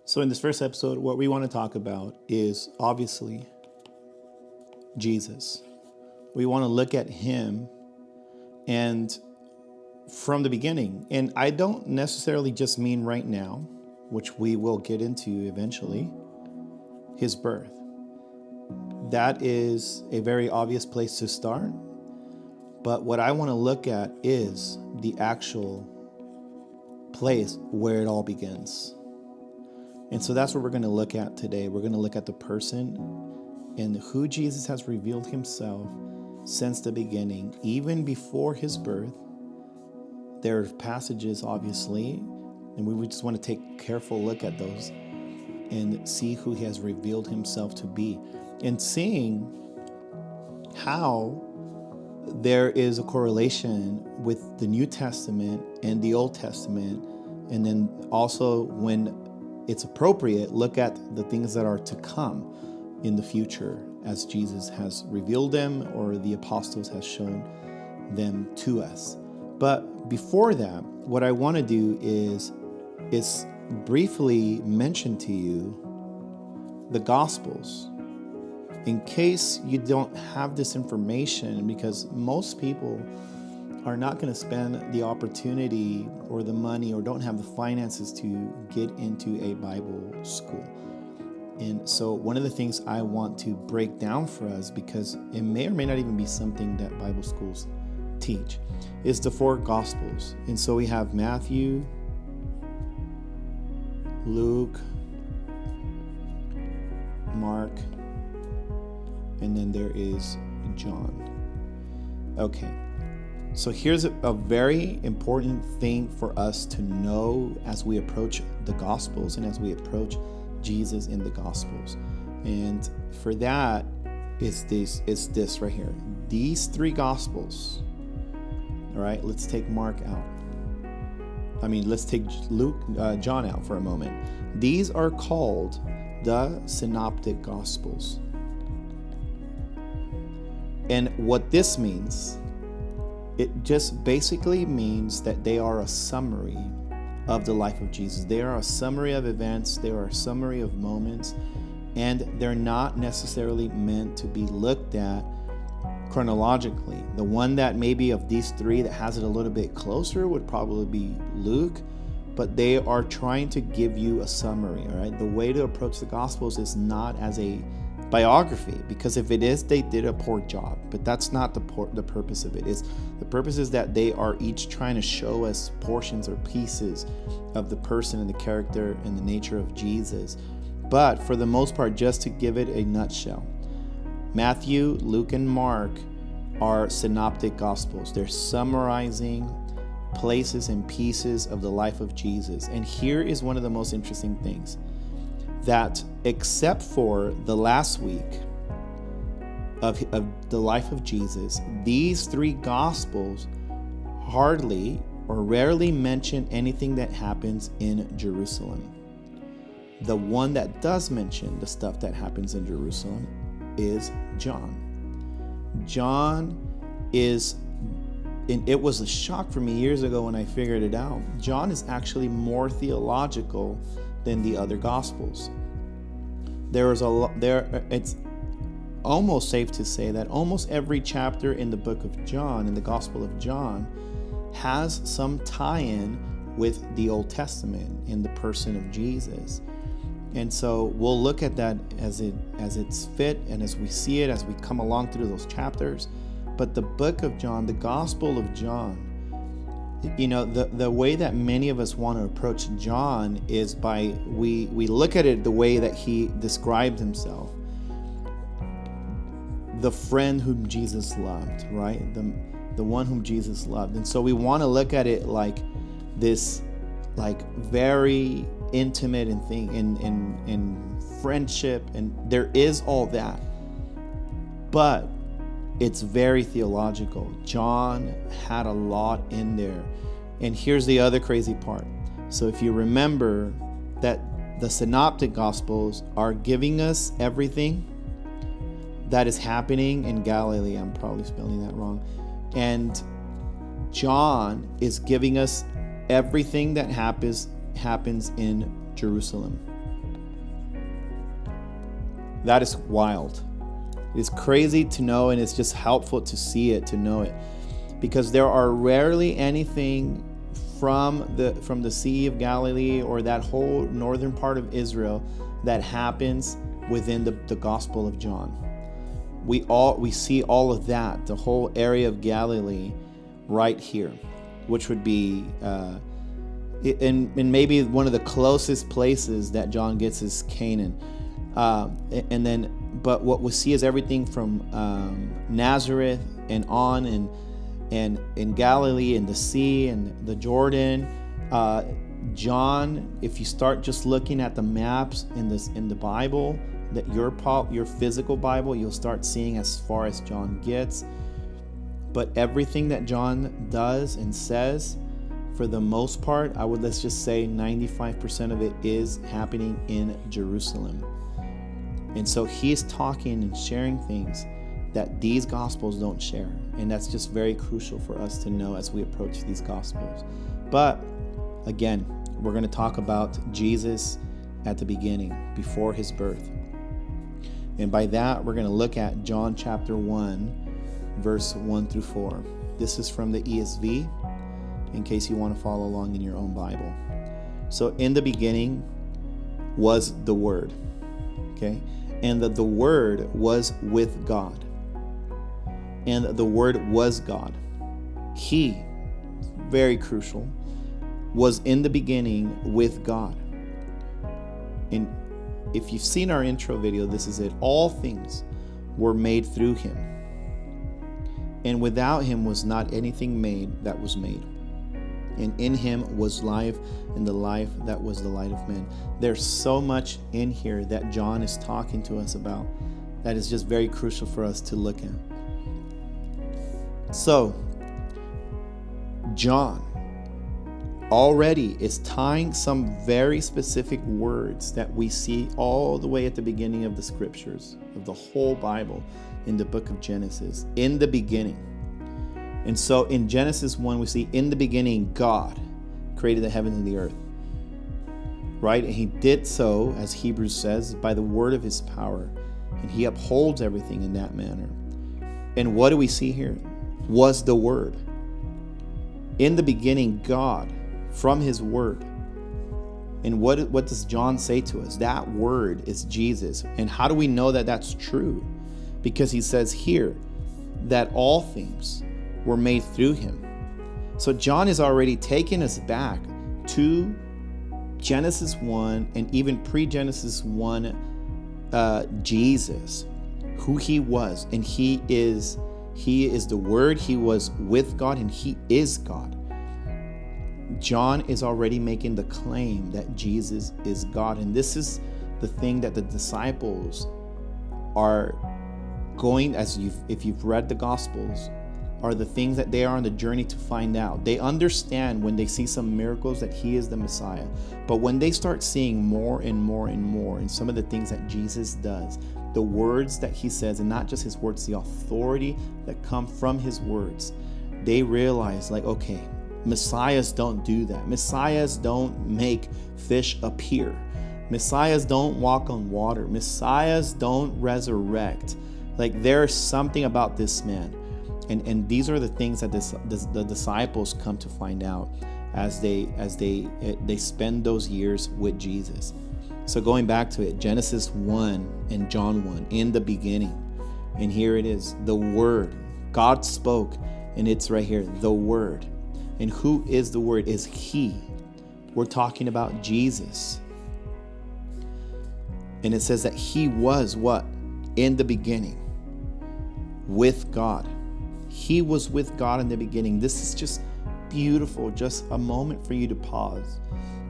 So in this first episode, what we want to talk about is obviously Jesus. We want to look at him and from the beginning. And I don't necessarily just mean right now, which we will get into eventually, his birth. That is a very obvious place to start. But what I want to look at is the actual place where it all begins. And so that's what we're going to look at today. We're going to look at the person and who Jesus has revealed himself since the beginning, even before his birth. There are passages, obviously, and we just want to take a careful look at those and see who he has revealed himself to be, and seeing how there is a correlation with the New Testament and the Old Testament, and then also when it's appropriate, look at the things that are to come in the future as Jesus has revealed them or the apostles has shown them to us. But before that, what I want to do is briefly mention to you the Gospels, in case you don't have this information, because most people are not going to spend the opportunity or the money or don't have the finances to get into a Bible school. And so one of the things I want to break down for us, because it may or may not even be something that Bible schools teach, is the four Gospels. And so we have Matthew, Luke, Mark, and then there is John. Okay. So here's a very important thing for us to know as we approach the Gospels and as we approach Jesus in the Gospels. And for that is this right here. These three Gospels. All right, let's take Mark out. Let's take John out for a moment. These are called the Synoptic Gospels. And what this means, it just basically means that they are a summary of the life of Jesus. They are a summary of events. They are a summary of moments. And they're not necessarily meant to be looked at chronologically. The one that maybe of these three that has it a little bit closer would probably be Luke. But they are trying to give you a summary, all right? The way to approach the Gospels is not as a biography, because if it is, they did a poor job. But that's not the purpose of it. The purpose is that they are each trying to show us portions or pieces of the person and the character and the nature of Jesus. But for the most part, just to give it a nutshell, Matthew, Luke, and Mark are synoptic gospels. They're summarizing places and pieces of the life of Jesus. And here is one of the most interesting things, that except for the last week of the life of Jesus, these three Gospels hardly or rarely mention anything that happens in Jerusalem. The one that does mention the stuff that happens in Jerusalem is John. John is, and it was a shock for me years ago when I figured it out, John is actually more theological than the other Gospels. It's almost safe to say that almost every chapter in the book of John, in the Gospel of John, has some tie-in with the Old Testament in the person of Jesus. And so we'll look at that as it's fit and as we see it as we come along through those chapters. But the book of John, the Gospel of John, the way that many of us want to approach John is by we look at it the way that he described himself. The friend whom Jesus loved, right? The one whom Jesus loved. And so we want to look at it like this, like very intimate and thing in friendship, and there is all that. But it's very theological. John had a lot in there. And here's the other crazy part. So if you remember that the Synoptic Gospels are giving us everything that is happening in Galilee. I'm probably spelling that wrong. And John is giving us everything that happens in Jerusalem. That is wild. It's crazy to know, and it's just helpful to see it, to know it, because there are rarely anything from the Sea of Galilee or that whole northern part of Israel that happens within the Gospel of John. We see all of that, the whole area of Galilee, right here, which would be and maybe one of the closest places that John gets is Canaan, but what we see is everything from Nazareth and on, and in Galilee and the sea and the Jordan. John, if you start just looking at the maps in the Bible, that your physical Bible, you'll start seeing as far as John gets. But everything that John does and says, for the most part, let's just say 95% of it is happening in Jerusalem. And so he's talking and sharing things that these Gospels don't share. And that's just very crucial for us to know as we approach these Gospels. But again, we're going to talk about Jesus at the beginning, before his birth. And by that, we're going to look at John chapter 1, verse 1 through 4. This is from the ESV, in case you want to follow along in your own Bible. So in the beginning was the Word. Okay? And the Word was with God. And the Word was God. He, very crucial, was in the beginning with God. And if you've seen our intro video, this is it. All things were made through him. And without him was not anything made that was made. And in him was life, and the life that was the light of men. There's so much in here that John is talking to us about that is just very crucial for us to look at. So, John already is tying some very specific words that we see all the way at the beginning of the scriptures, of the whole Bible, in the book of Genesis, in the beginning. And so in Genesis 1, we see, in the beginning, God created the heavens and the earth. Right? And he did so, as Hebrews says, by the word of his power. And he upholds everything in that manner. And what do we see here? Was the Word. In the beginning, God, from his Word. And what does John say to us? That Word is Jesus. And how do we know that that's true? Because he says here that all things were made through him. So John is already taking us back to Genesis 1 and even pre-Genesis 1, Jesus, who he was. And he is the Word. He was with God, and he is God. John is already making the claim that Jesus is God. And this is the thing that the disciples are going, if you've read the Gospels, are the things that they are on the journey to find out. They understand when they see some miracles that he is the Messiah. But when they start seeing more and more and more, and some of the things that Jesus does, the words that he says, and not just his words, the authority that come from his words, they realize, like, okay, Messiahs don't do that. Messiahs don't make fish appear. Messiahs don't walk on water. Messiahs don't resurrect. Like, there's something about this man. And these are the things that the disciples come to find out as they spend those years with Jesus. So going back to it, Genesis 1 and John 1, in the beginning. And here it is, the Word. God spoke, and it's right here, the Word. And who is the Word? Is he. We're talking about Jesus. And it says that he was what? In the beginning. With God. He was with God in the beginning. This is just beautiful. Just a moment for you to pause.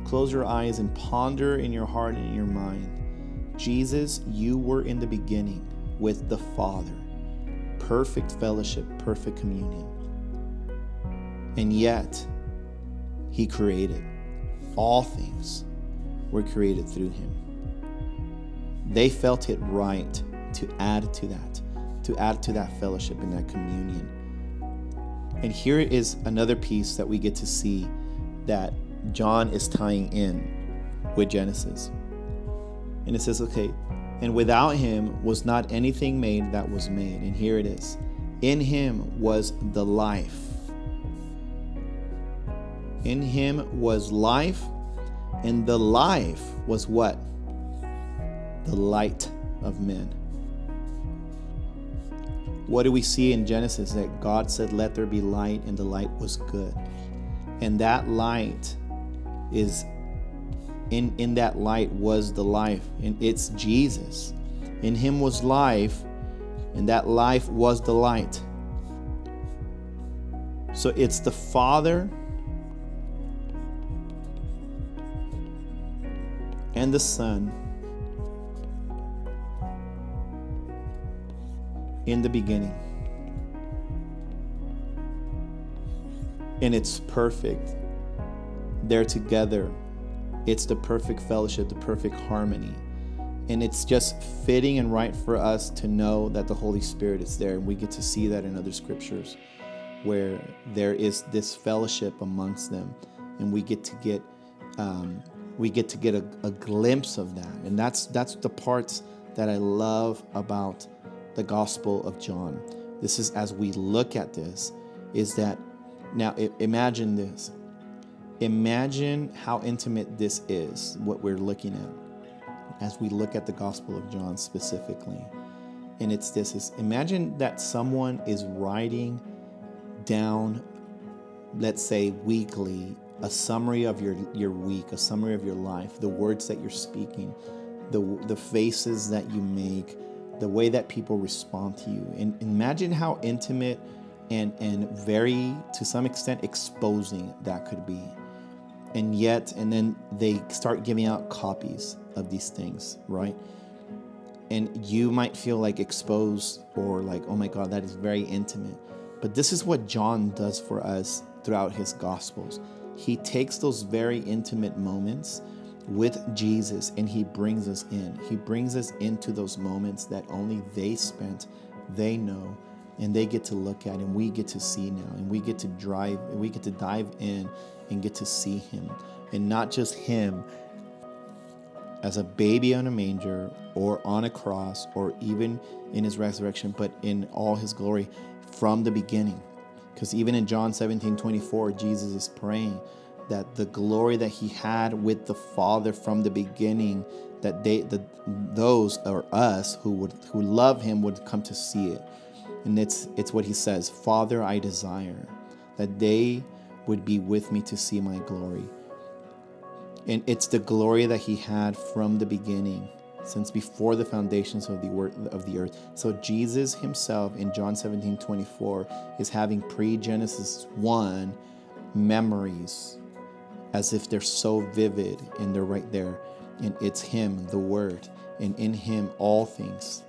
Close your eyes and ponder in your heart and in your mind. Jesus, you were in the beginning with the Father. Perfect fellowship, perfect communion. And yet, he created. All things were created through him. They felt it right to add to that fellowship and that communion. And here is another piece that we get to see that John is tying in with Genesis. And it says, okay, And without him was not anything made that was made. And here it is. In him was the life. In him was life, and the life was what? The light of men. What do we see in Genesis? That God said, let there be light, and the light was good. And that light is, in that light was the life, and it's Jesus. In him was life, and that life was the light. So it's the Father and the Son in the beginning. And it's perfect. They're together. It's the perfect fellowship, the perfect harmony. And it's just fitting and right for us to know that the Holy Spirit is there. And we get to see that in other scriptures where there is this fellowship amongst them. And we get to get a glimpse of that. And that's the parts that I love about the Gospel of John. This is, as we look at this, is that now imagine this. Imagine how intimate this is, what we're looking at, as we look at the Gospel of John specifically. And it's this, is imagine that someone is writing down, let's say weekly, a summary of your week, a summary of your life, the words that you're speaking, the faces that you make, the way that people respond to you. And imagine how intimate and very, to some extent, exposing that could be. And then they start giving out copies of these things, right? And you might feel like exposed or like, oh my God, that is very intimate. But this is what John does for us throughout his Gospels. He takes those very intimate moments with Jesus and he brings us in. He brings us into those moments that only they spent, they know, and they get to look at, and we get to see now, and we get to dive in and get to see him. And not just him as a baby on a manger or on a cross or even in his resurrection, but in all his glory from the beginning. Because even in John 17:24, Jesus is praying that the glory that he had with the Father from the beginning, that those or us who love him would come to see it. And it's what he says, Father, I desire that they would be with me to see my glory. And it's the glory that he had from the beginning, since before the foundations of the earth. So Jesus himself in John 17:24 is having pre-Genesis 1 memories, as if they're so vivid and they're right there. And it's him, the Word. And in him all things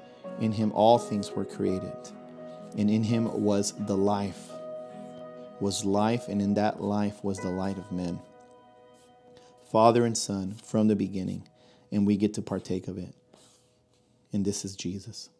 were created. And in him was the life, and in that life was the light of men. Father and Son from the beginning, and we get to partake of it. And this is Jesus.